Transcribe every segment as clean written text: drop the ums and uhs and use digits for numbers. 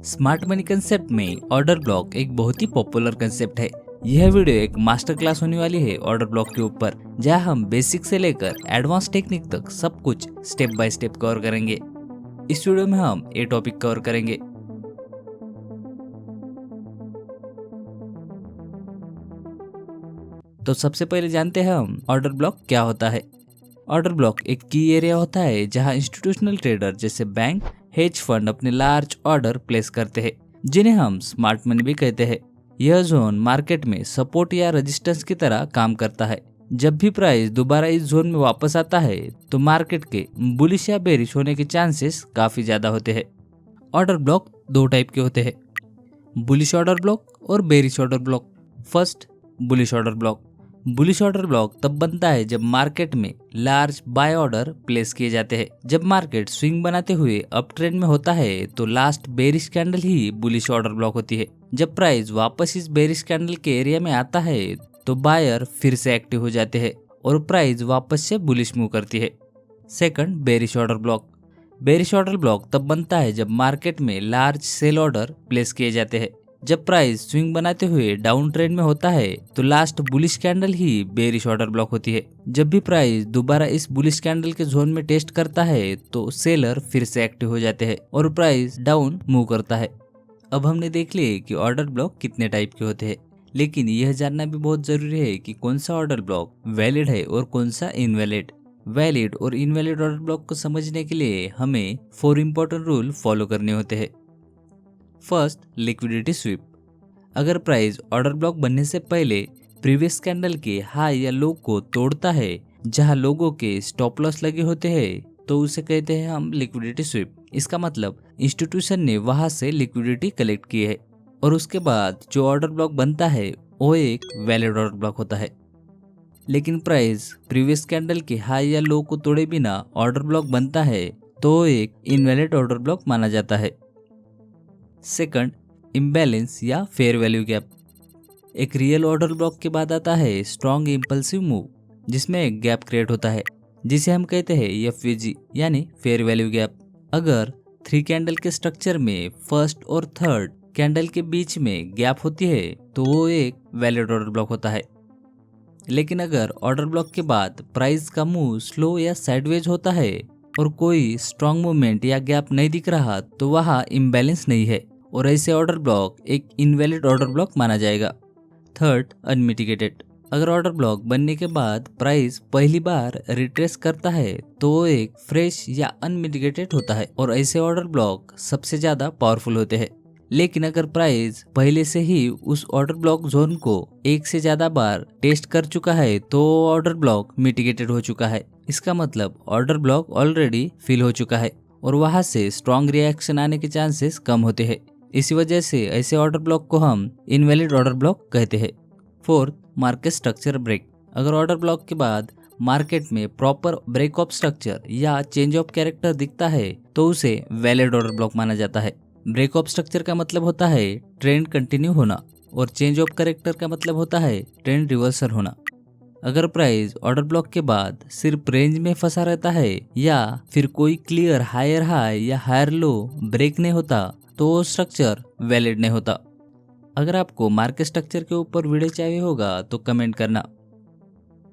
Smart money concept में order block एक बहुत ही पॉपुलर कंसेप्ट है। यह वीडियो एक मास्टर क्लास होने वाली है ऑर्डर ब्लॉक के ऊपर, जहां हम बेसिक से लेकर एडवांस टेक्निक तक सब कुछ स्टेप बाय स्टेप कवर करेंगे। इस वीडियो में हम ये टॉपिक कवर करेंगे। तो सबसे पहले जानते हैं हम ऑर्डर ब्लॉक क्या होता है। ऑर्डर ब्लॉक एक की एरिया होता है जहां इंस्टीट्यूशनल ट्रेडर जैसे बैंक, हेज फंड अपने लार्ज ऑर्डर प्लेस करते हैं, जिन्हें हम स्मार्ट मनी भी कहते हैं। यह जोन मार्केट में सपोर्ट या रेजिस्टेंस की तरह काम करता है। जब भी प्राइस दोबारा इस जोन में वापस आता है तो मार्केट के बुलिश या बेरिश होने के चांसेस काफी ज्यादा होते हैं। ऑर्डर ब्लॉक दो टाइप के होते हैं, बुलिश ऑर्डर ब्लॉक और bearish order block. First, bullish order block. Bullish order block तब बनता है जब मार्केट में लार्ज बाय ऑर्डर प्लेस किए जाते हैं। जब मार्केट स्विंग बनाते हुए अप ट्रेंड में होता है तो लास्ट बेरिश कैंडल ही बुलिश ऑर्डर ब्लॉक होती है। जब प्राइस वापस इस बेरिश कैंडल के एरिया में आता है तो बायर फिर से एक्टिव हो जाते हैं और प्राइस वापस से बुलिश मूव करती है। Second, bearish order block. Bearish order block तब बनता है जब मार्केट में लार्ज सेल ऑर्डर प्लेस किए जाते हैं। जब प्राइस स्विंग बनाते हुए डाउन ट्रेंड में होता है तो लास्ट बुलिश कैंडल ही बेरिश ऑर्डर ब्लॉक होती है। जब भी प्राइस दोबारा इस बुलिश कैंडल के जोन में टेस्ट करता है तो सेलर फिर से एक्टिव हो जाते हैं और प्राइस डाउन मूव करता है। अब हमने देख लिया कि ऑर्डर ब्लॉक कितने टाइप के होते हैं, लेकिन यह जानना भी बहुत जरूरी है कि कौन सा ऑर्डर ब्लॉक वैलिड है और कौन सा इनवैलिड। वैलिड और इनवैलिड ऑर्डर ब्लॉक को समझने के लिए हमें 4 इंपॉर्टेंट रूल फॉलो करने होते हैं। First, liquidity SVEEP. अगर प्राइस ऑर्डर ब्लॉक बनने से पहले प्रीवियस कैंडल के हाई या लो को तोड़ता है जहां लोगों के स्टॉप लॉस लगे होते हैं तो उसे कहते हैं हम लिक्विडिटी स्वीप। इसका मतलब इंस्टीट्यूशन ने वहां से लिक्विडिटी कलेक्ट की है और उसके बाद जो ऑर्डर ब्लॉक बनता है वो एक वैलिड ऑर्डर ब्लॉक होता है। लेकिन प्राइस प्रीवियस कैंडल के हाई या लो को तोड़े बिना ऑर्डर ब्लॉक बनता है तो एक इनवैलिड ऑर्डर ब्लॉक माना जाता है। सेकंड, इम्बैलेंस या फेयर वैल्यू गैप। एक रियल ऑर्डर ब्लॉक के बाद आता है स्ट्रॉन्ग इम्पल्सिव मूव, जिसमें एक गैप क्रिएट होता है जिसे हम कहते हैं एफवीजी यानी फेयर वैल्यू गैप। अगर 3 कैंडल के स्ट्रक्चर में फर्स्ट और थर्ड कैंडल के बीच में गैप होती है तो वो एक वैलिड ऑर्डर ब्लॉक होता है। लेकिन अगर ऑर्डर ब्लॉक के बाद प्राइस का मूव स्लो या साइडवेज होता है और कोई स्ट्रॉन्ग मूवमेंट या गैप नहीं दिख रहा तो वहाँ इम्बैलेंस नहीं है और ऐसे ऑर्डर ब्लॉक एक इनवैलिड ऑर्डर ब्लॉक माना जाएगा। Third, unmitigated. अगर ऑर्डर ब्लॉक बनने के बाद प्राइस पहली बार रिट्रेस करता है तो वो एक फ्रेश या अनमिटिगेटेड होता है और ऐसे ऑर्डर ब्लॉक सबसे ज्यादा पावरफुल होते हैं। लेकिन अगर प्राइस पहले से ही उस ऑर्डर ब्लॉक जोन को एक से ज्यादा बार टेस्ट कर चुका है तो ऑर्डर ब्लॉक मिटिगेटेड हो चुका है। इसका मतलब ऑर्डर ब्लॉक ऑलरेडी फिल हो चुका है और वहां से स्ट्रॉन्ग रिएक्शन आने के चांसेस कम होते हैं। इसी वजह से ऐसे ऑर्डर ब्लॉक को हम इनवैलिड ऑर्डर ब्लॉक कहते हैं। Fourth, market structure break. अगर ऑर्डर ब्लॉक के बाद मार्केट में प्रॉपर ब्रेक ऑफ स्ट्रक्चर या चेंज ऑफ कैरेक्टर दिखता है तो उसे वैलिड ऑर्डर ब्लॉक माना जाता है। ब्रेक ऑफ स्ट्रक्चर का मतलब होता है ट्रेंड कंटिन्यू होना और चेंज ऑफ कैरेक्टर का मतलब होता है ट्रेंड रिवर्सल होना। अगर प्राइस ऑर्डर ब्लॉक के बाद सिर्फ रेंज में फंसा रहता है या फिर कोई क्लियर हायर हाई या हायर लो ब्रेक नहीं होता तो वो स्ट्रक्चर वैलिड नहीं होता। अगर आपको मार्केट स्ट्रक्चर के ऊपर वीडियो चाहिए होगा तो कमेंट करना।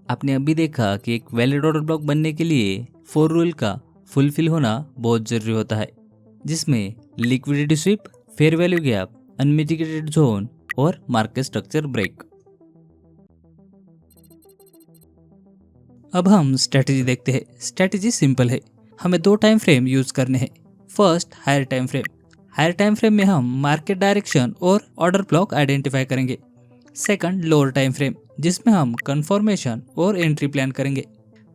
आपने अभी देखा कि एक वैलिड ऑर्डर ब्लॉक बनने के लिए 4 रूल का फुलफिल होना बहुत जरूरी होता है, जिसमें liquidity sweep, fair value gap, unmitigated zone और मार्केट स्ट्रक्चर ब्रेक। अब हम स्ट्रेटेजी देखते हैं। स्ट्रेटेजी सिंपल है, हमें 2 टाइम फ्रेम यूज करने हैं। First, higher time frame. Higher time frame में हम मार्केट डायरेक्शन और ऑर्डर ब्लॉक आइडेंटिफाई करेंगे। सेकंड, लोअर टाइम फ्रेम, जिसमें हम कंफर्मेशन और एंट्री प्लान करेंगे।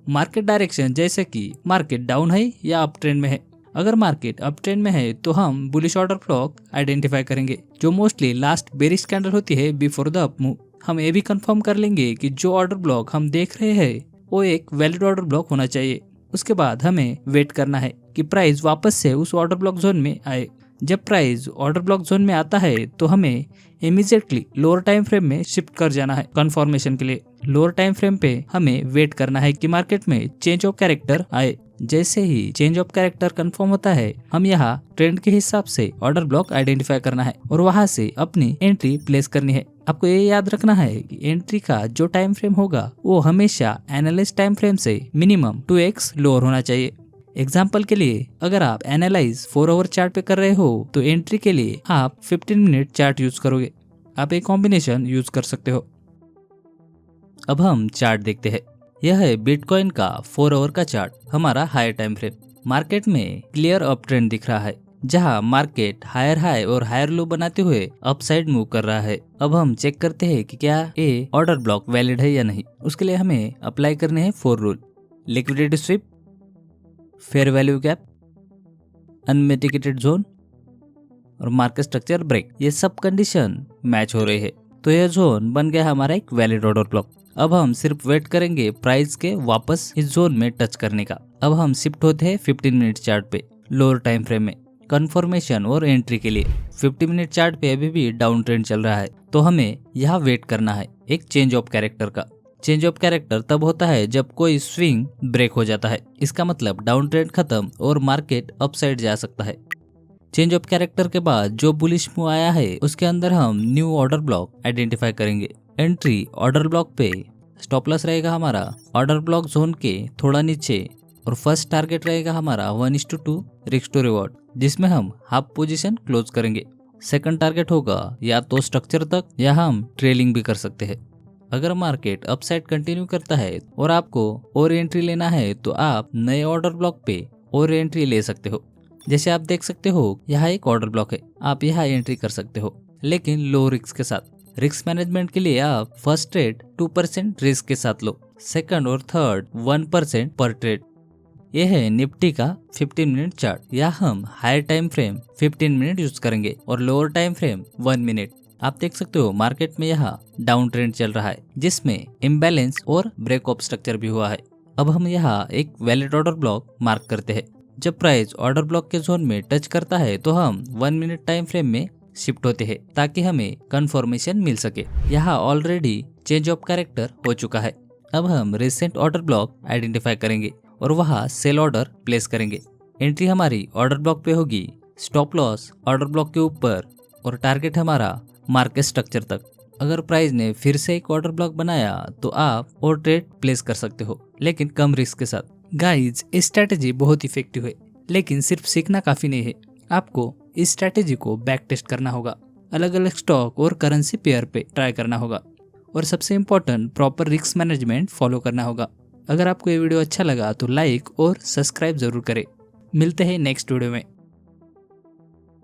मार्केट डायरेक्शन जैसे कि मार्केट डाउन है या अप ट्रेंड में है। अगर मार्केट अप ट्रेंड में है तो हम बुलिश ऑर्डर ब्लॉक आइडेंटिफाई करेंगे, जो मोस्टली लास्ट बेरिश कैंडल होती है बिफोर द अप मूव। हम ये भी कंफर्म कर लेंगे कि जो ऑर्डर ब्लॉक हम देख रहे हैं वो एक वैलिड ऑर्डर ब्लॉक होना चाहिए। उसके बाद हमें वेट करना है कि प्राइस वापस से उस ऑर्डर ब्लॉक जोन में आए। जब प्राइस ऑर्डर ब्लॉक जोन में आता है तो हमें इमीडिएटली लोअर टाइम फ्रेम में शिफ्ट कर जाना है कंफर्मेशन के लिए। लोअर टाइम फ्रेम पे हमें वेट करना है कि मार्केट में चेंज ऑफ कैरेक्टर आए। जैसे ही चेंज ऑफ कैरेक्टर कंफर्म होता है, हम यहाँ ट्रेंड के हिसाब से ऑर्डर ब्लॉक आइडेंटिफाई करना है और वहां से अपनी एंट्री प्लेस करनी है। आपको ये याद रखना है कि एंट्री का जो टाइम फ्रेम होगा वो हमेशा एनालिस्ट टाइम फ्रेम से मिनिमम 2x लोअर होना चाहिए। एग्जाम्पल के लिए अगर आप एनालाइज 4 आवर चार्ट पे कर रहे हो तो एंट्री के लिए आप 15 मिनट चार्ट यूज करोगे। आप एक कॉम्बिनेशन यूज कर सकते हो। अब हम चार्ट देखते हैं। यह है बिटकॉइन का 4 आवर का चार्ट, हमारा हायर टाइम फ्रेम। मार्केट में क्लियर अप ट्रेंड दिख रहा है, जहां मार्केट हायर हाई और हायर लो बनाते हुए अपसाइड मूव कर रहा है। अब हम चेक करते हैं कि क्या ये ऑर्डर ब्लॉक वैलिड है या नहीं। उसके लिए हमें अप्लाई करने हैं 4 rule: liquidity sweep, fair value gap, unmitigated zone और मार्केट स्ट्रक्चर ब्रेक। ये सब कंडीशन मैच हो रहे हैं तो यह जोन बन गया हमारा एक वैलिड ऑर्डर ब्लॉक। अब हम सिर्फ वेट करेंगे प्राइस के वापस इस जोन में टच करने का। अब हम शिफ्ट होते हैं 15 मिनट चार्ट पे लोअर टाइम फ्रेम में कंफर्मेशन और एंट्री के लिए। 50 मिनट चार्ट पे अभी भी डाउन ट्रेंड चल रहा है तो हमें यहाँ वेट करना है एक चेंज ऑफ कैरेक्टर का। चेंज ऑफ कैरेक्टर तब होता है जब कोई स्विंग ब्रेक हो जाता है। इसका मतलब डाउन ट्रेंड खत्म और मार्केट अपसाइड जा सकता है। चेंज ऑफ कैरेक्टर के बाद जो बुलिश मूव आया है उसके अंदर हम न्यू ऑर्डर ब्लॉक आइडेंटिफाई करेंगे। एंट्री ऑर्डर ब्लॉक पे स्टॉप लॉस रहेगा हमारा ऑर्डर ब्लॉक जोन के थोड़ा नीचे और फर्स्ट टारगेट रहेगा हमारा 1:2 रिस्क टू रिवॉर्ड, जिसमें हम हाफ पोजीशन क्लोज करेंगे। सेकंड टारगेट होगा या तो स्ट्रक्चर तक या हम ट्रेलिंग भी कर सकते हैं। अगर मार्केट अपसाइड कंटिन्यू करता है और आपको और एंट्री लेना है तो आप नए ऑर्डर ब्लॉक पे और एंट्री ले सकते हो। जैसे आप देख सकते हो यहाँ एक ऑर्डर ब्लॉक है, आप यहाँ एंट्री कर सकते हो लेकिन लो रिस्क के साथ। रिस्क मैनेजमेंट के लिए आप फर्स्ट ट्रेड 2% रिस्क के साथ लो, सेकंड और थर्ड 1% पर ट्रेड। ये है निफ्टी का 15 मिनट चार्ट। यहाँ हम higher time frame 15 minute use करेंगे और लोअर टाइम फ्रेम 1 मिनट। आप देख सकते हो मार्केट में यहाँ डाउन ट्रेंड चल रहा है जिसमें इम्बैलेंस और ब्रेक ऑफ स्ट्रक्चर भी हुआ है। अब हम यहाँ एक वैलिड ऑर्डर ब्लॉक मार्क करते हैं। जब प्राइस ऑर्डर ब्लॉक के जोन में टच करता है तो हम 1 मिनट टाइम फ्रेम में शिफ्ट होते हैं ताकि हमें कंफर्मेशन मिल सके। यहाँ ऑलरेडी चेंज ऑफ कैरेक्टर हो चुका है। अब हम रिसेंट ऑर्डर ब्लॉक आइडेंटिफाई करेंगे और वहाँ सेल ऑर्डर प्लेस करेंगे। एंट्री हमारी ऑर्डर ब्लॉक पे होगी, स्टॉप लॉस ऑर्डर ब्लॉक के ऊपर और टारगेट हमारा मार्केट स्ट्रक्चर तक। अगर प्राइस ने फिर से एक ऑर्डर ब्लॉक बनाया तो आप और ट्रेड प्लेस कर सकते हो लेकिन कम रिस्क के साथ। गाइज, इस स्ट्रैटेजी बहुत इफेक्टिव है लेकिन सिर्फ सीखना काफी नहीं है। आपको इस स्ट्रैटेजी को बैक टेस्ट करना होगा, अलग अलग स्टॉक और करेंसी पेयर पे ट्राई करना होगा और सबसे important proper risk management follow करना होगा। अगर आपको ये वीडियो अच्छा लगा तो लाइक और सब्सक्राइब जरूर करें। मिलते हैं नेक्स्ट वीडियो में।